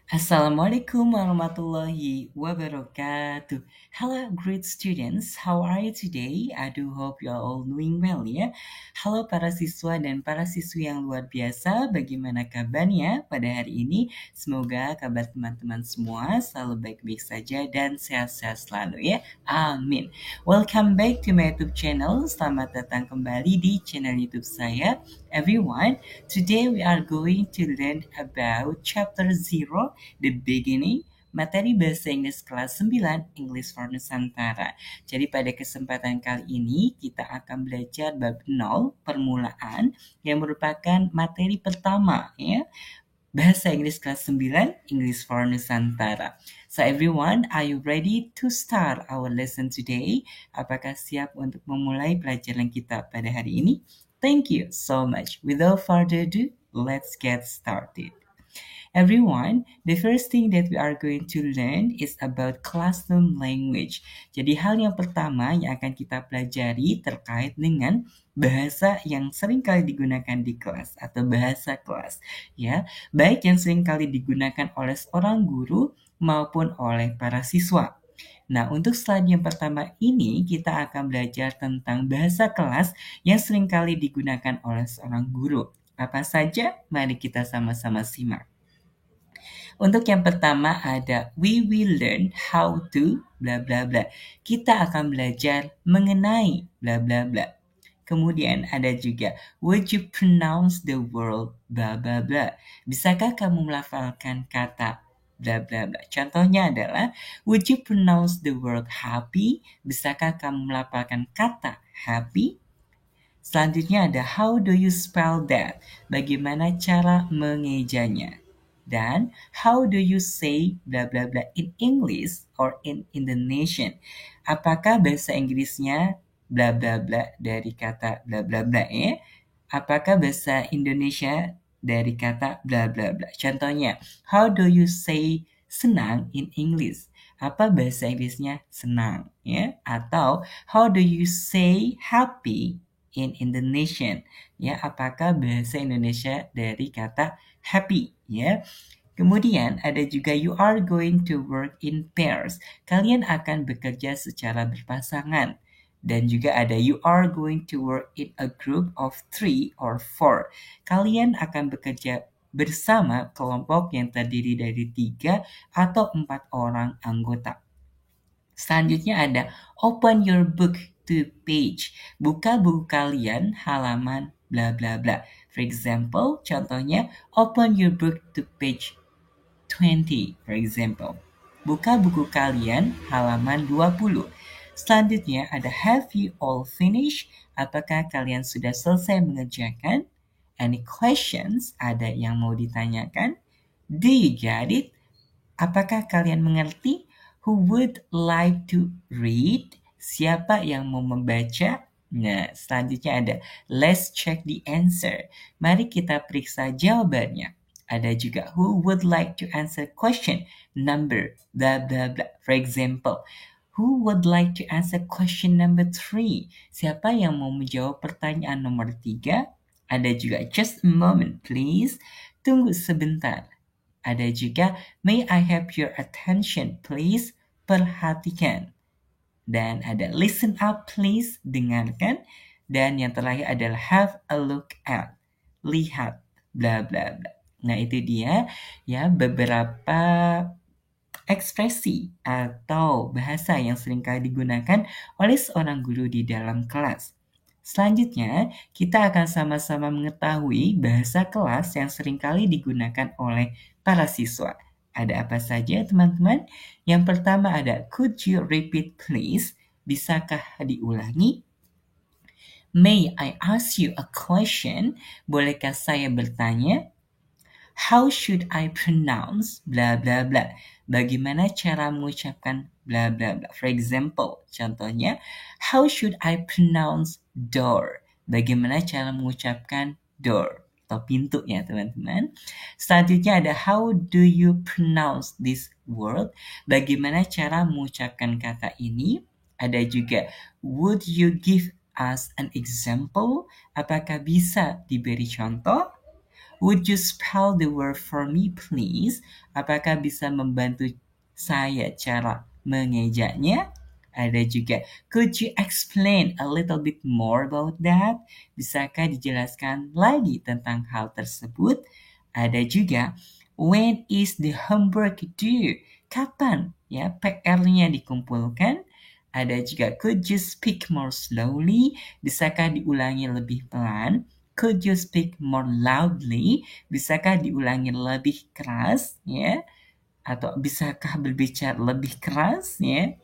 Assalamualaikum warahmatullahi wabarakatuh. Hello, great students. How are you today? I do hope you are all doing well ya. Halo para siswa dan para siswi yang luar biasa. Bagaimana kabarnya pada hari ini? Semoga kabar teman-teman semua selalu baik-baik saja dan sehat-sehat selalu ya. Amin. Welcome back to my YouTube channel. Selamat datang kembali di channel YouTube saya. Everyone, today we are going to learn about chapter 0, the beginning, materi bahasa Inggris kelas 9, English for Nusantara. Jadi pada kesempatan kali ini kita akan belajar bab 0, permulaan, yang merupakan materi pertama ya. Bahasa Inggris kelas 9, English for Nusantara. So everyone, are you ready to start our lesson today? Apakah siap untuk memulai pelajaran kita pada hari ini? Thank you so much. Without further ado, let's get started. Everyone, the first thing that we are going to learn is about classroom language. Jadi hal yang pertama yang akan kita pelajari terkait dengan bahasa yang sering kali digunakan di kelas atau bahasa kelas, ya, baik yang sering kali digunakan oleh seorang guru maupun oleh para siswa. Nah, untuk slide yang pertama ini kita akan belajar tentang bahasa kelas yang sering kali digunakan oleh seorang guru. Apa saja? Mari kita sama-sama simak. Untuk yang pertama ada we will learn how to bla bla bla. Kita akan belajar mengenai bla bla bla. Kemudian ada juga would you pronounce the word bla bla bla. Bisakah kamu melafalkan kata bla bla bla? Contohnya adalah would you pronounce the word happy? Bisakah kamu melafalkan kata happy? Selanjutnya ada how do you spell that? Bagaimana cara mengejanya? Dan how do you say bla bla bla in English or in Indonesian? Apakah bahasa Inggrisnya bla bla bla dari kata bla bla bla ya? Apakah bahasa Indonesia dari kata bla bla bla? Contohnya, how do you say senang in English? Apa bahasa Inggrisnya senang ya? Atau how do you say happy in Indonesian? Ya, apakah bahasa Indonesia dari kata happy ya? Kemudian ada juga you are going to work in pairs. Kalian akan bekerja secara berpasangan. Dan juga ada you are going to work in a group of 3 or 4. Kalian akan bekerja bersama kelompok yang terdiri dari 3 atau 4 orang anggota. Selanjutnya ada open your book to page. Buka buku kalian halaman bla bla bla. For example, contohnya open your book to page 20, for example. Buka buku kalian halaman 20. Selanjutnya ada have you all finished? Apakah kalian sudah selesai mengerjakan? Any questions? Ada yang mau ditanyakan? Do you get it? Apakah kalian mengerti? Who would like to read? Siapa yang mau membaca? Nah, selanjutnya ada let's check the answer. Mari kita periksa jawabannya. Ada juga who would like to answer question number blah blah blah. For example, who would like to answer question number 3? Siapa yang mau menjawab pertanyaan nomor 3? Ada juga just a moment please. Tunggu sebentar. Ada juga may I have your attention please? Perhatikan. Dan ada listen up please, dengarkan. Dan yang terakhir adalah have a look at, lihat, bla bla bla. Nah itu dia ya beberapa ekspresi atau bahasa yang seringkali digunakan oleh seorang guru di dalam kelas. Selanjutnya, kita akan sama-sama mengetahui bahasa kelas yang seringkali digunakan oleh para siswa. Ada apa saja teman-teman? Yang pertama ada could you repeat please? Bisakah diulangi? May I ask you a question? Bolehkah saya bertanya? How should I pronounce bla bla bla? Bagaimana cara mengucapkan bla bla bla? For example, contohnya, how should I pronounce door? Bagaimana cara mengucapkan door atau pintu ya teman-teman. Selanjutnya ada how do you pronounce this word? Bagaimana cara mengucapkan kata ini? Ada juga would you give us an example? Apakah bisa diberi contoh? Would you spell the word for me, please? Apakah bisa membantu saya cara mengejaknya? Ada juga, could you explain a little bit more about that? Bisakah dijelaskan lagi tentang hal tersebut? Ada juga, when is the homework due? Kapan ya PR-nya dikumpulkan? Ada juga, could you speak more slowly? Bisakah diulangi lebih pelan? Could you speak more loudly? Bisakah diulangi lebih keras ya? Atau bisakah berbicara lebih keras ya?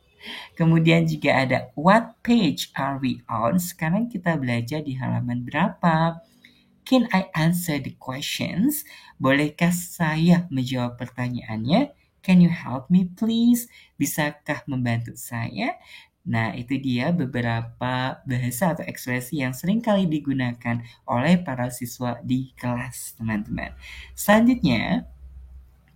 Kemudian juga ada what page are we on? Sekarang kita belajar di halaman berapa? Can I answer the questions? Bolehkah saya menjawab pertanyaannya? Can you help me please? Bisakah membantu saya? Nah, itu dia beberapa bahasa atau ekspresi yang sering kali digunakan oleh para siswa di kelas, teman-teman. Selanjutnya,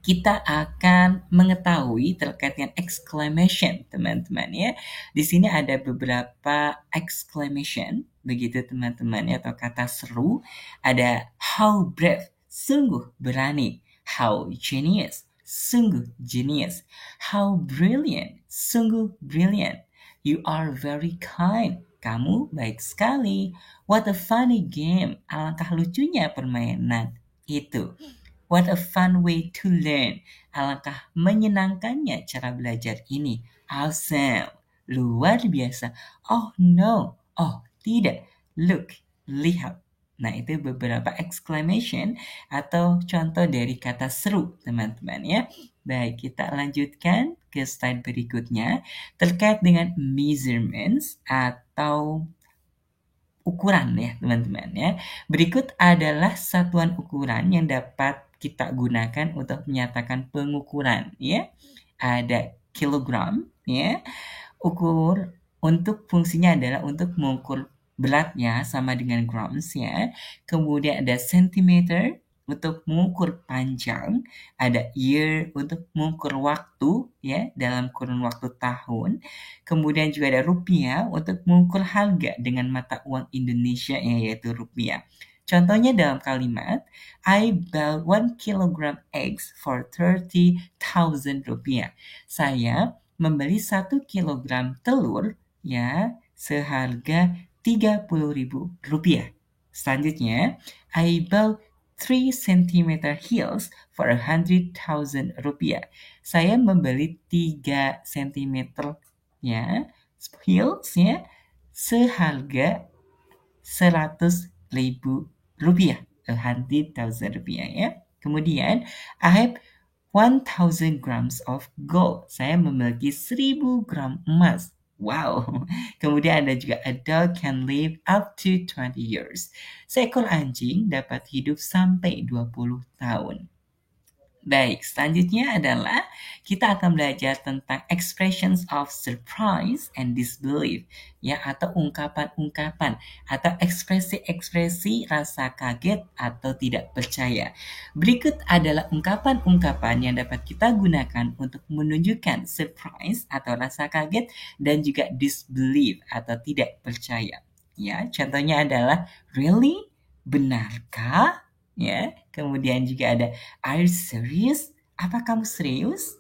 kita akan mengetahui terkait dengan exclamation, teman-teman ya. Di sini ada beberapa exclamation, begitu teman-teman ya, atau kata seru. Ada how brave, sungguh berani. How genius, sungguh genius. How brilliant, sungguh brilliant. You are very kind, kamu baik sekali. What a funny game, alangkah lucunya permainan itu. What a fun way to learn. Alangkah menyenangkannya cara belajar ini. Awesome. Luar biasa. Oh no. Oh tidak. Look. Lihat. Nah, itu beberapa exclamation atau contoh dari kata seru, teman-teman ya. Baik, kita lanjutkan ke slide berikutnya terkait dengan measurements atau ukuran ya teman-teman ya. Berikut adalah satuan ukuran yang dapat kita gunakan untuk menyatakan pengukuran ya. Ada kilogram ya. Ukur untuk fungsinya adalah untuk mengukur beratnya sama dengan grams ya. Kemudian ada centimeter untuk mengukur panjang, ada year untuk mengukur waktu ya dalam kurun waktu tahun. Kemudian juga ada rupiah untuk mengukur harga dengan mata uang Indonesia yaitu rupiah. Contohnya dalam kalimat, I bought 1 kilogram eggs for 30,000 rupiah. Saya membeli 1 kilogram telur ya seharga 30.000 rupiah. Selanjutnya, I bought 3 cm heels for 100,000 rupiah. Saya membeli 3 cm ya heels ya seharga 100.000 rupiah, 100,000 rupiah ya. Kemudian, I have 1,000 grams of gold. Saya memiliki 1.000 gram emas. Wow. Kemudian ada juga a dog can live up to 20 years. Seekor anjing dapat hidup sampai 20 tahun. Baik, selanjutnya adalah kita akan belajar tentang expressions of surprise and disbelief, ya, atau ungkapan-ungkapan atau ekspresi-ekspresi rasa kaget atau tidak percaya. Berikut adalah ungkapan-ungkapan yang dapat kita gunakan untuk menunjukkan surprise atau rasa kaget dan juga disbelief atau tidak percaya. Ya, contohnya adalah really, benarkah? Ya, kemudian juga ada are you serious? Apa kamu serius?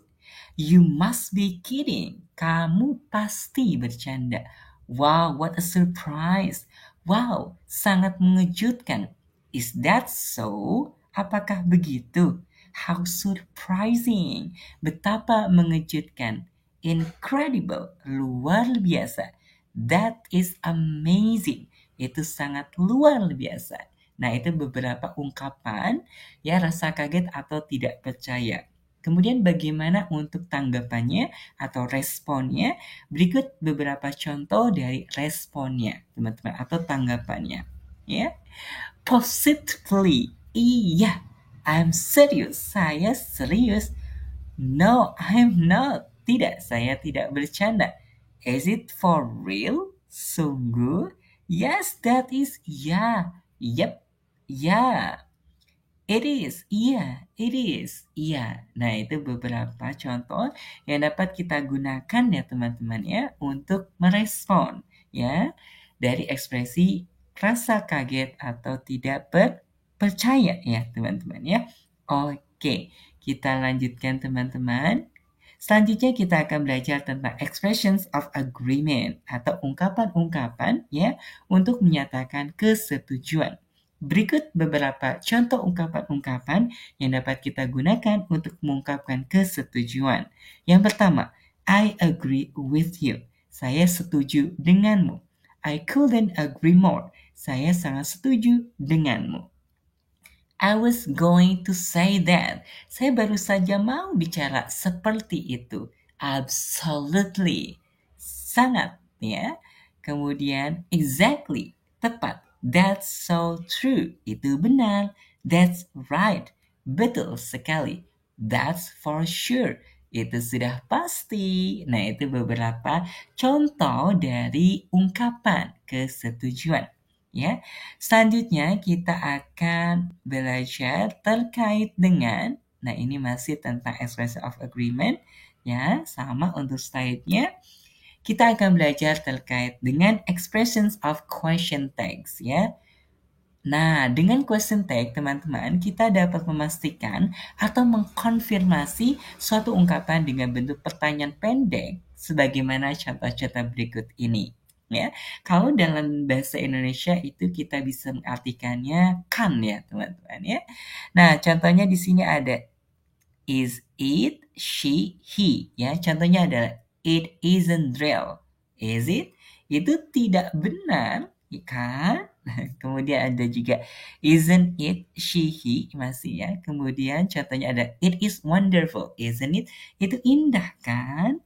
You must be kidding. Kamu pasti bercanda. Wow, what a surprise. Wow, sangat mengejutkan. Is that so? Apakah begitu? How surprising. Betapa mengejutkan. Incredible. Luar biasa. That is amazing. Itu sangat luar biasa. Nah, itu beberapa ungkapan ya rasa kaget atau tidak percaya. Kemudian bagaimana untuk tanggapannya atau responnya? Berikut beberapa contoh dari responnya, teman-teman, atau tanggapannya. Ya, positively. Iya, I'm serious. Saya serius. No, I'm not. Tidak, saya tidak bercanda. Is it for real? Sungguh? Yes, that is. Yeah. Yep. Yeah. It is, iya, it is, iya. Nah, itu beberapa contoh yang dapat kita gunakan ya teman-teman ya untuk merespon ya dari ekspresi rasa kaget atau tidak percaya. percaya ya teman-teman ya. Oke, kita lanjutkan teman-teman. Selanjutnya kita akan belajar tentang expressions of agreement atau ungkapan-ungkapan ya untuk menyatakan kesetujuan. Berikut beberapa contoh ungkapan-ungkapan yang dapat kita gunakan untuk mengungkapkan kesetujuan. Yang pertama, I agree with you. Saya setuju denganmu. I couldn't agree more. Saya sangat setuju denganmu. I was going to say that. Saya baru saja mau bicara seperti itu. Absolutely. Sangat, ya. Kemudian, exactly. Tepat. That's so true. Itu benar. That's right. Betul sekali. That's for sure. Itu sudah pasti. Nah, itu beberapa contoh dari ungkapan kesetujuan. Ya, selanjutnya kita akan belajar terkait dengan, nah ini masih tentang expression of agreement, ya sama untuk slide-nya. Kita akan belajar terkait dengan expressions of question tags, ya. Nah, dengan question tag, teman-teman, kita dapat memastikan atau mengkonfirmasi suatu ungkapan dengan bentuk pertanyaan pendek, sebagaimana contoh-contoh berikut ini. Ya, kalau dalam bahasa Indonesia itu kita bisa mengartikannya kan ya, teman-teman ya. Nah, contohnya di sini ada is it, she, he. Ya, contohnya adalah it isn't real. Is it? Itu tidak benar, kan? Kemudian ada juga isn't it, she, he masih ya. Kemudian contohnya ada it is wonderful, isn't it? Itu indah kan?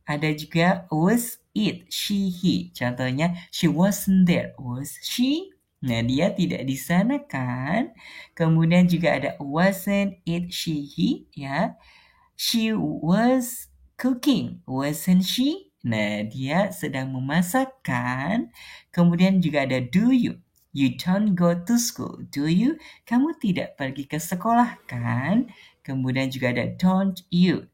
Ada juga was it, she, he. Contohnya she wasn't there, was she? Nah, dia tidak di sana kan? Kemudian juga ada wasn't it, she, he ya. She was cooking, wasn't she? Nah, dia sedang memasak kan? Kemudian juga ada do you. You don't go to school, do you? Kamu tidak pergi ke sekolah kan? Kemudian juga ada don't you.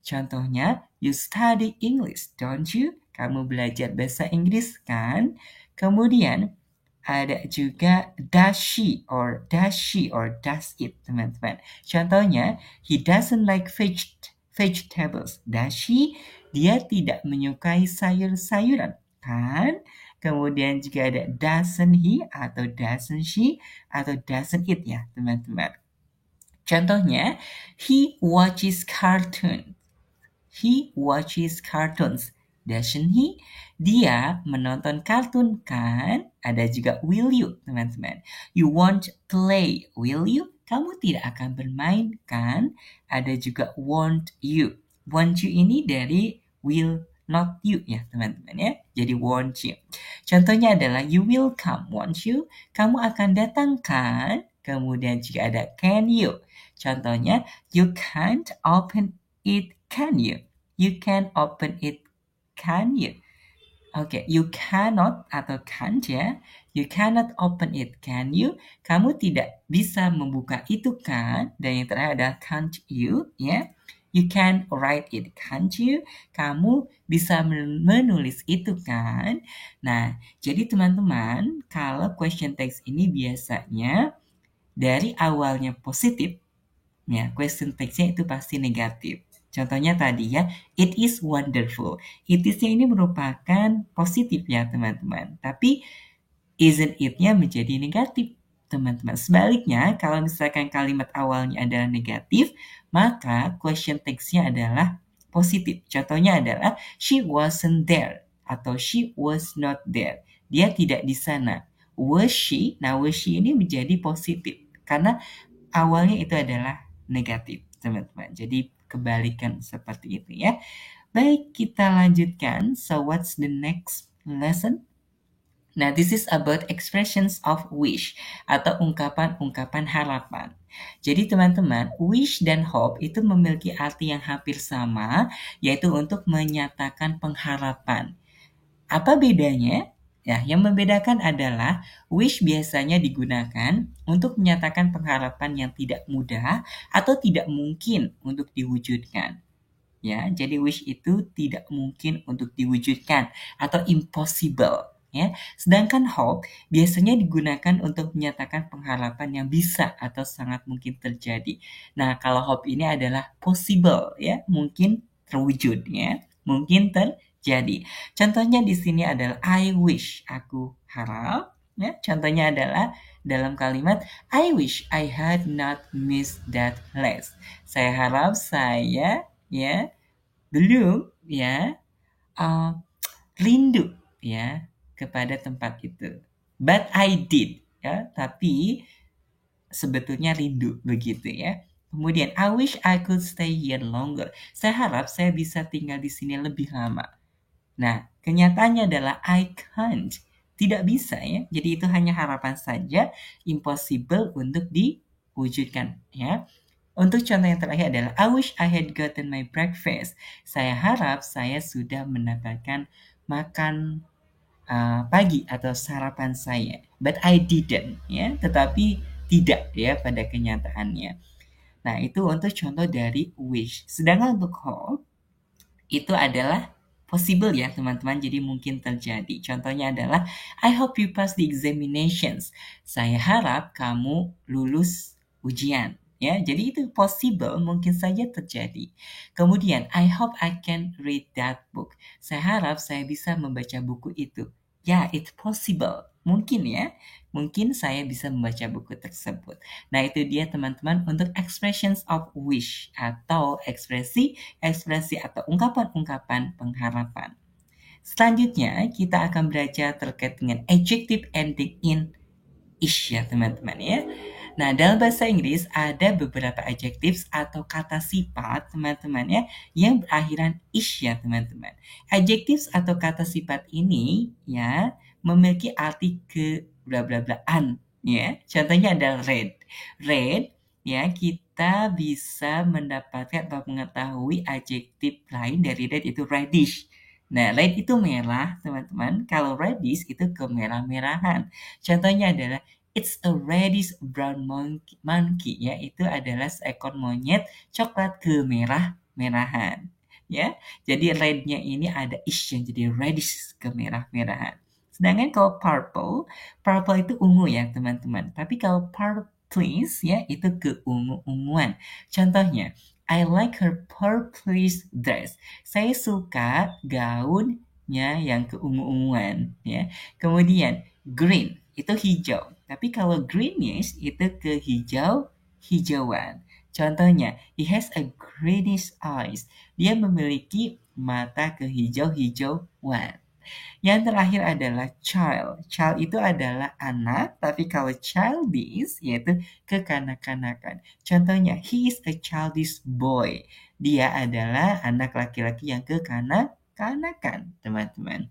Contohnya, you study English, don't you? Kamu belajar bahasa Inggris kan? Kemudian ada juga does she or does it, teman-teman. Contohnya, he doesn't like vegetables. Does she? Dia tidak menyukai sayur-sayuran, kan? Kemudian juga ada doesn't he atau doesn't she atau doesn't it ya, teman-teman. Contohnya, he watches cartoons. He watches cartoons. Doesn't he? Dia menonton kartun kan? Ada juga will you, teman-teman. You won't play, will you? Kamu tidak akan bermain kan? Ada juga won't you. Won't you ini dari will not you ya, teman-teman ya. Jadi won't you. Contohnya adalah you will come, won't you? Kamu akan datang kan? Kemudian juga ada can you. Contohnya, you can't open it, can you? You can open it, can you? Oke, you cannot atau can't ya. You cannot open it, can you? Kamu tidak bisa membuka itu kan? Dan yang terakhir adalah can't you ya. You can write it, can't you? Kamu bisa menulis itu kan? Nah, jadi teman-teman, kalau question text ini biasanya dari awalnya positif, ya, question text-nya itu pasti negatif. Contohnya tadi ya, it is wonderful. It is-nya ini merupakan positif ya teman-teman. Tapi isn't it-nya menjadi negatif teman-teman. Sebaliknya, kalau misalkan kalimat awalnya adalah negatif, maka question text-nya adalah positif. Contohnya adalah she wasn't there atau she was not there. Dia tidak di sana. Was she? Nah, was she ini menjadi positif karena awalnya itu adalah negatif, teman-teman. Jadi kebalikan seperti itu ya. Baik, kita lanjutkan. So what's the next lesson? Nah, this is about expressions of wish atau ungkapan-ungkapan harapan. Jadi teman-teman, wish dan hope itu memiliki arti yang hampir sama, yaitu untuk menyatakan pengharapan. Apa bedanya? Ya, yang membedakan adalah wish biasanya digunakan untuk menyatakan pengharapan yang tidak mudah atau tidak mungkin untuk diwujudkan. Ya, jadi wish itu tidak mungkin untuk diwujudkan atau impossible. ya. Sedangkan hope biasanya digunakan untuk menyatakan pengharapan yang bisa atau sangat mungkin terjadi. Nah, kalau hope ini adalah possible ya, mungkin terwujud ya, mungkin terjadi. Contohnya di sini adalah I wish, aku harap ya. Contohnya adalah dalam kalimat I wish I had not missed that class. Saya harap saya ya belum ya uh, rindu ya kepada tempat itu. But I did ya, tapi sebetulnya rindu begitu ya. Kemudian I wish I could stay here longer. Saya harap saya bisa tinggal di sini lebih lama. Nah, kenyataannya adalah I can't. Tidak bisa ya. Jadi itu hanya harapan saja, impossible untuk diwujudkan ya. Untuk contoh yang terakhir adalah I wish I had gotten my breakfast. Saya harap saya sudah mendapatkan makan pagi atau sarapan saya. But I didn't ya, tetapi tidak ya pada kenyataannya. Nah, itu untuk contoh dari wish. Sedangkan untuk hope itu adalah possible ya teman-teman, jadi mungkin terjadi. Contohnya adalah I hope you pass the examinations. Saya harap kamu lulus ujian. Ya, jadi itu possible, mungkin saja terjadi. Kemudian I hope I can read that book. Saya harap saya bisa membaca buku itu. Ya, it's possible. Mungkin ya. Mungkin saya bisa membaca buku tersebut. Nah, itu dia teman-teman untuk expressions of wish atau ekspresi atau ungkapan-ungkapan pengharapan. Selanjutnya, kita akan belajar terkait dengan adjective ending in ish ya teman-teman ya. Nah, dalam bahasa Inggris ada beberapa adjectives atau kata sifat teman-teman ya yang berakhiran ish ya teman-teman. Adjectives atau kata sifat ini ya memiliki arti ke bla bla blaan ya. Contohnya adalah red. Red ya, kita bisa mendapatkan atau mengetahui adjektif lain dari red itu reddish. Nah, red itu merah, teman-teman. Kalau reddish itu kemerah-merahan. Contohnya adalah it's a reddish brown monkey ya, itu adalah seekor monyet coklat kemerah-merahan. Ya, jadi rednya ini ada ish yang jadi reddish kemerah-merahan. Sedangkan kalau purple itu ungu ya teman-teman. Tapi kalau purplish ya itu keungu-unguan. Contohnya, I like her purplish dress. Saya suka gaunnya yang keungu-unguan ya. Kemudian green itu hijau. Tapi kalau greenish itu kehijau-hijauan. Contohnya, he has a greenish eyes. Dia memiliki mata kehijau-hijauan. Yang terakhir adalah child. Child itu adalah anak, tapi kalau childish yaitu kekanak-kanakan. Contohnya, he is a childish boy. Dia adalah anak laki-laki yang kekanak-kanakan, teman-teman.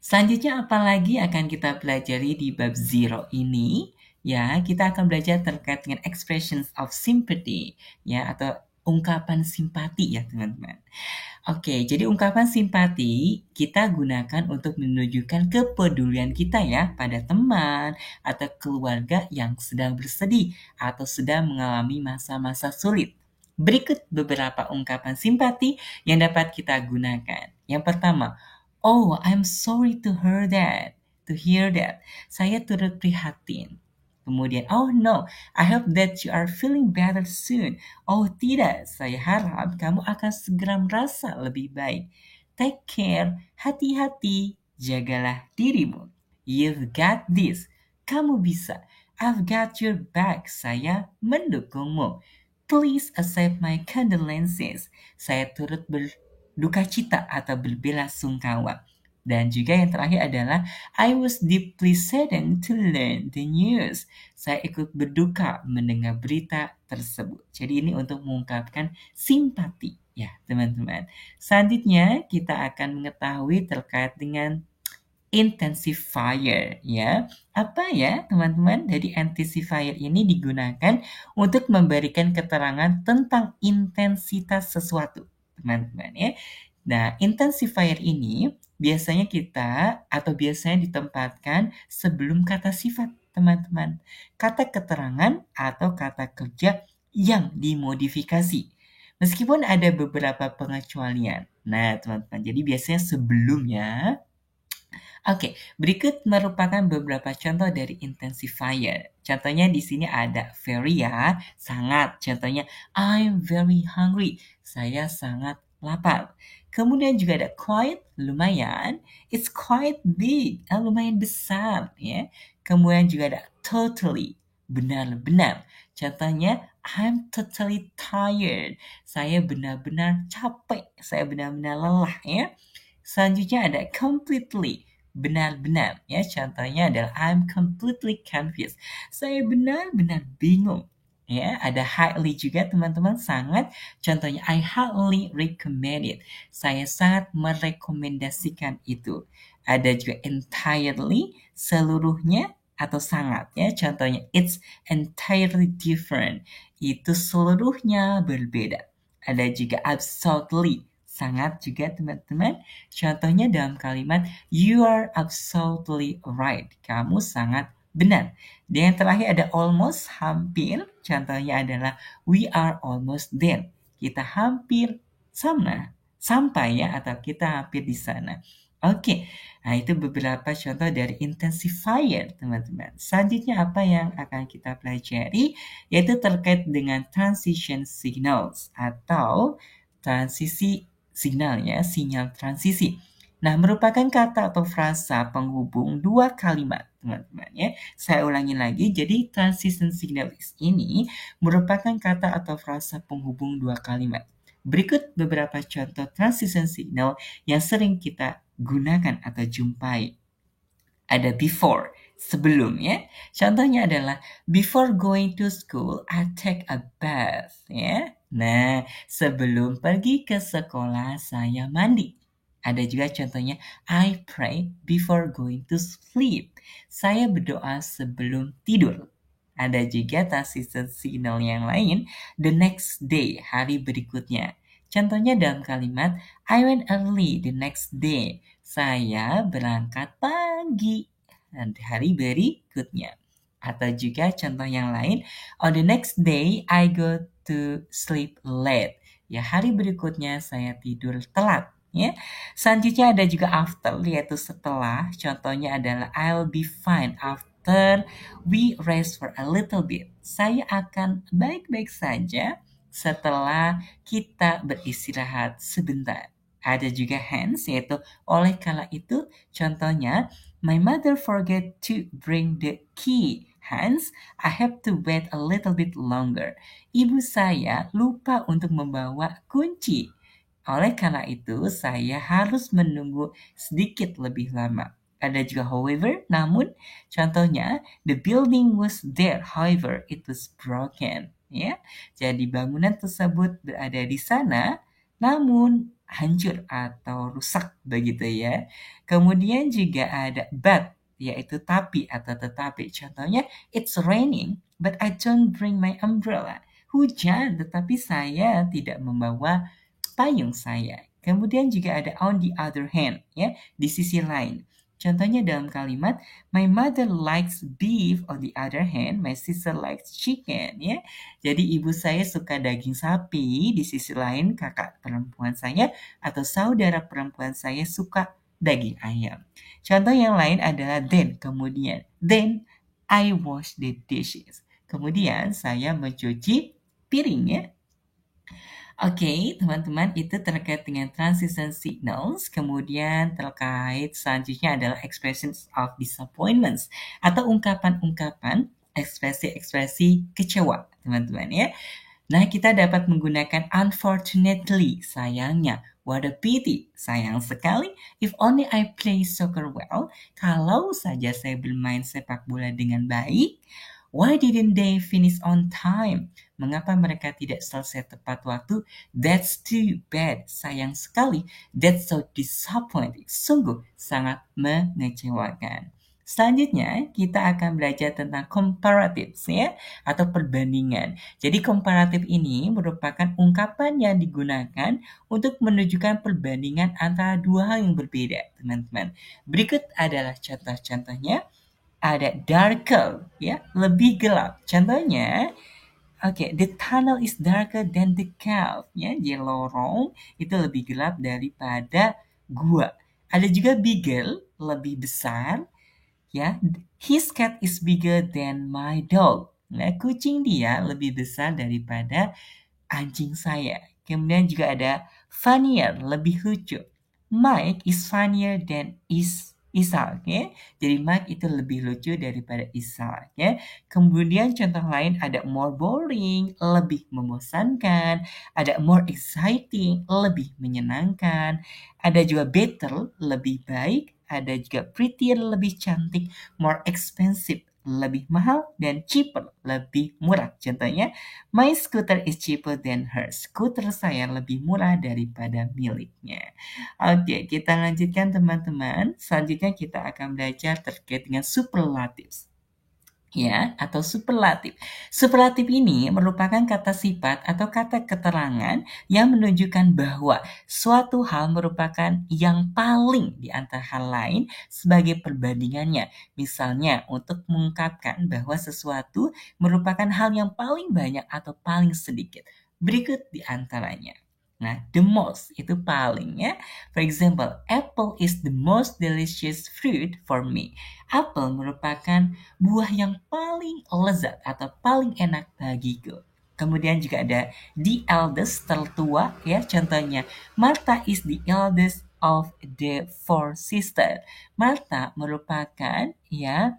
Selanjutnya apa lagi akan kita pelajari di bab 0 ini? Ya, kita akan belajar terkait dengan expressions of sympathy ya atau ungkapan simpati ya, teman-teman. Oke, jadi ungkapan simpati kita gunakan untuk menunjukkan kepedulian kita ya pada teman atau keluarga yang sedang bersedih atau sedang mengalami masa-masa sulit. Berikut beberapa ungkapan simpati yang dapat kita gunakan. Yang pertama, oh, I'm sorry to hear that. Saya turut prihatin. Kemudian, oh no, I hope that you are feeling better soon. Oh tidak, saya harap kamu akan segera merasa lebih baik. Take care, hati-hati, jagalah dirimu. You've got this, kamu bisa. I've got your back, saya mendukungmu. Please accept my condolences. Saya turut berduka cita atau berbelasungkawa. Dan juga yang terakhir adalah I was deeply saddened to learn the news. Saya ikut berduka mendengar berita tersebut. Jadi ini untuk mengungkapkan simpati ya teman-teman. Selanjutnya kita akan mengetahui terkait dengan intensifier ya. Apa ya teman-teman? Jadi intensifier ini digunakan untuk memberikan keterangan tentang intensitas sesuatu teman-teman ya. Nah, intensifier ini biasanya ditempatkan sebelum kata sifat, teman-teman. Kata keterangan atau kata kerja yang dimodifikasi. Meskipun ada beberapa pengecualian. Nah, teman-teman, jadi biasanya sebelumnya Oke, berikut merupakan beberapa contoh dari intensifier. Contohnya di sini ada very ya, sangat. Contohnya I'm very hungry. Saya sangat lapar. Kemudian juga ada quite, lumayan. It's quite big, lumayan besar ya. Kemudian juga ada totally, benar-benar. Contohnya I'm totally tired. Saya benar-benar capek. Saya benar-benar lelah ya. Selanjutnya ada completely, benar-benar ya. Contohnya adalah I'm completely confused. Saya benar-benar bingung. Ya, ada highly juga teman-teman, sangat. Contohnya I highly recommend it. Saya sangat merekomendasikan itu. Ada juga entirely, seluruhnya atau sangat ya. Contohnya it's entirely different. Itu seluruhnya berbeda. Ada juga absolutely, sangat juga teman-teman. Contohnya dalam kalimat you are absolutely right. Kamu sangat benar. Dan yang terakhir ada almost, hampir. Contohnya adalah we are almost there. Kita hampir sampai ya, atau kita hampir di sana. Oke, nah itu beberapa contoh dari intensifier teman-teman. Selanjutnya apa yang akan kita pelajari, yaitu terkait dengan transition signals atau transisi signalnya, sinyal transisi. Nah, merupakan kata atau frasa penghubung dua kalimat, teman-teman ya. Saya ulangi lagi, jadi transition signals ini merupakan kata atau frasa penghubung dua kalimat. Berikut beberapa contoh transition signal yang sering kita gunakan atau jumpai. Ada before, sebelum ya. Contohnya adalah before going to school, I take a bath ya. Nah, sebelum pergi ke sekolah saya mandi. Ada juga contohnya I pray before going to sleep. Saya berdoa sebelum tidur. Ada juga transition signal yang lain, the next day, hari berikutnya. Contohnya dalam kalimat I went early the next day. Saya berangkat pagi hari berikutnya. Atau juga contoh yang lain, on the next day I go to sleep late. Ya, hari berikutnya saya tidur telat. Ya. Selanjutnya ada juga after, yaitu setelah. Contohnya adalah I'll be fine after we rest for a little bit. Saya akan baik-baik saja setelah kita beristirahat sebentar. Ada juga hence, yaitu oleh karena itu. Contohnya, my mother forget to bring the key. Hence, I have to wait a little bit longer. Ibu saya lupa untuk membawa kunci. Oleh karena itu, saya harus menunggu sedikit lebih lama. Ada juga however, namun. Contohnya, the building was there, however, it was broken. Ya, jadi bangunan tersebut berada di sana, namun hancur atau rusak begitu ya. Kemudian juga ada but, yaitu tapi atau tetapi. Contohnya, it's raining, but I don't bring my umbrella. Hujan, tetapi saya tidak membawa payung saya. Kemudian juga ada on the other hand, ya, di sisi lain. Contohnya dalam kalimat, my mother likes beef, on the other hand, my sister likes chicken, ya. Jadi ibu saya suka daging sapi, di sisi lain kakak perempuan saya atau saudara perempuan saya suka daging ayam. Contoh yang lain adalah then, kemudian. Then I wash the dishes. Kemudian saya mencuci piring ya. Oke, teman-teman, itu terkait dengan transition signals. Kemudian terkait selanjutnya adalah expressions of disappointments atau ungkapan-ungkapan ekspresi-ekspresi kecewa, teman-teman ya. Nah, kita dapat menggunakan unfortunately, sayangnya. What a pity, sayang sekali. If only I play soccer well, kalau saja saya bermain sepak bola dengan baik. Why didn't they finish on time? Mengapa mereka tidak selesai tepat waktu? That's too bad, sayang sekali. That's so disappointing, sungguh sangat mengecewakan. Selanjutnya, kita akan belajar tentang comparatives ya, atau perbandingan. Jadi komparatif ini merupakan ungkapan yang digunakan untuk menunjukkan perbandingan antara dua hal yang berbeda, teman-teman. Berikut adalah contoh-contohnya. Ada darker, ya, lebih gelap. Contohnya, the tunnel is darker than the cave, ya. Jadi lorong itu lebih gelap daripada gua. Ada juga bigger, lebih besar, ya. His cat is bigger than my dog. Nah, kucing dia lebih besar daripada anjing saya. Kemudian juga ada funnier, lebih lucu. Mike is funnier than Ishak, ya. Jadi Mike itu lebih lucu daripada Ishak, ya. Kemudian contoh lain ada more boring, lebih membosankan. Ada more exciting, lebih menyenangkan. Ada juga better, lebih baik. Ada juga prettier, lebih cantik. More expensive, lebih mahal. Dan cheaper, lebih murah. Contohnya, my scooter is cheaper than hers. Scooter saya lebih murah daripada miliknya. Oke, kita lanjutkan teman-teman. Selanjutnya kita akan belajar terkait dengan superlatives. Ya, atau superlatif. Superlatif ini merupakan kata sifat atau kata keterangan yang menunjukkan bahwa suatu hal merupakan yang paling di antara hal lain sebagai perbandingannya. Misalnya, untuk mengungkapkan bahwa sesuatu merupakan hal yang paling banyak atau paling sedikit. Berikut di antaranya. Nah, the most itu paling, ya. For example, apple is the most delicious fruit for me. Apel merupakan buah yang paling lezat atau paling enak bagiku. Kemudian juga ada the eldest, tertua, ya. Contohnya, Martha is the eldest of the four sisters. Martha merupakan, ya,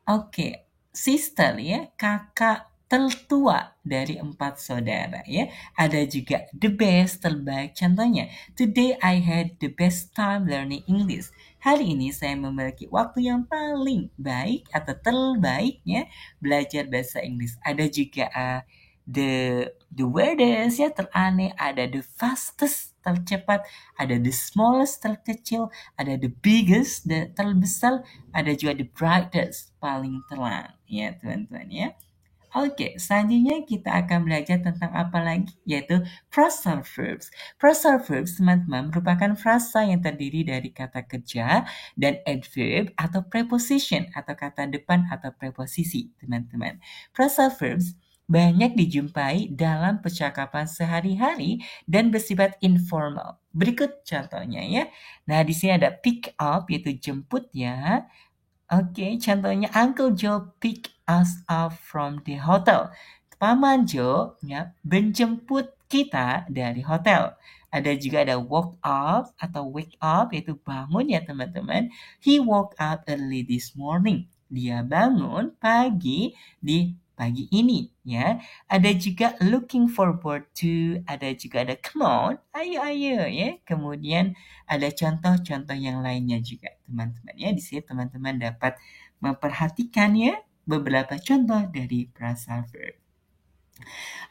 oke, sister, ya, kakak tertua dari 4 saudara, ya. Ada juga the best, terbaik. Contohnya, today I had the best time learning English. Hari ini saya memiliki waktu yang paling baik atau terbaik, ya, belajar bahasa Inggris. Ada juga the weirdest, ya, teraneh. Ada the fastest, tercepat. Ada the smallest, terkecil. Ada the biggest, terbesar. Ada juga the brightest, paling terang, ya teman-teman, ya. Oke, selanjutnya kita akan belajar tentang apa lagi, yaitu phrasal verbs. Phrasal verbs, teman-teman, merupakan frasa yang terdiri dari kata kerja dan adverb atau preposition atau kata depan atau preposisi, teman-teman. Phrasal verbs banyak dijumpai dalam percakapan sehari-hari dan bersifat informal. Berikut contohnya, ya. Nah, di sini ada pick up, yaitu jemput, ya. Oke, contohnya Uncle Joe pick us up from the hotel. Paman Joe, ya, menjemput kita dari hotel. Ada juga ada woke up atau wake up, yaitu bangun, ya teman-teman. He woke up early this morning. Dia bangun pagi di pagi ini, ya. Ada juga looking forward to, ada juga ada come on, ayo, ya. Kemudian ada contoh-contoh yang lainnya juga, teman-teman, ya. Di sini teman-teman dapat memperhatikan, ya, beberapa contoh dari phrasal verb.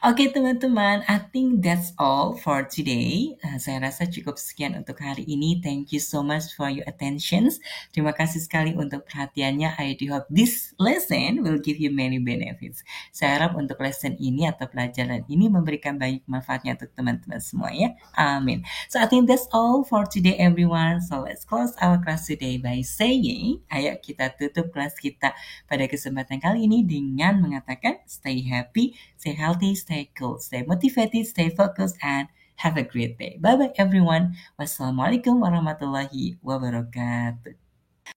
Oke teman-teman, I think that's all for today. Saya rasa cukup sekian untuk hari ini. Thank you so much for your attentions. Terima kasih sekali untuk perhatiannya. I do hope this lesson will give you many benefits. Saya harap untuk lesson ini atau pelajaran ini memberikan banyak manfaatnya untuk teman-teman semua, ya. Amin. So I think that's all for today everyone. So let's close our class today by saying, ayo kita tutup kelas kita pada kesempatan kali ini dengan mengatakan stay happy, stay healthy, stay cool, stay motivated, stay focused, and have a great day. Bye-bye everyone. Wassalamualaikum warahmatullahi wabarakatuh.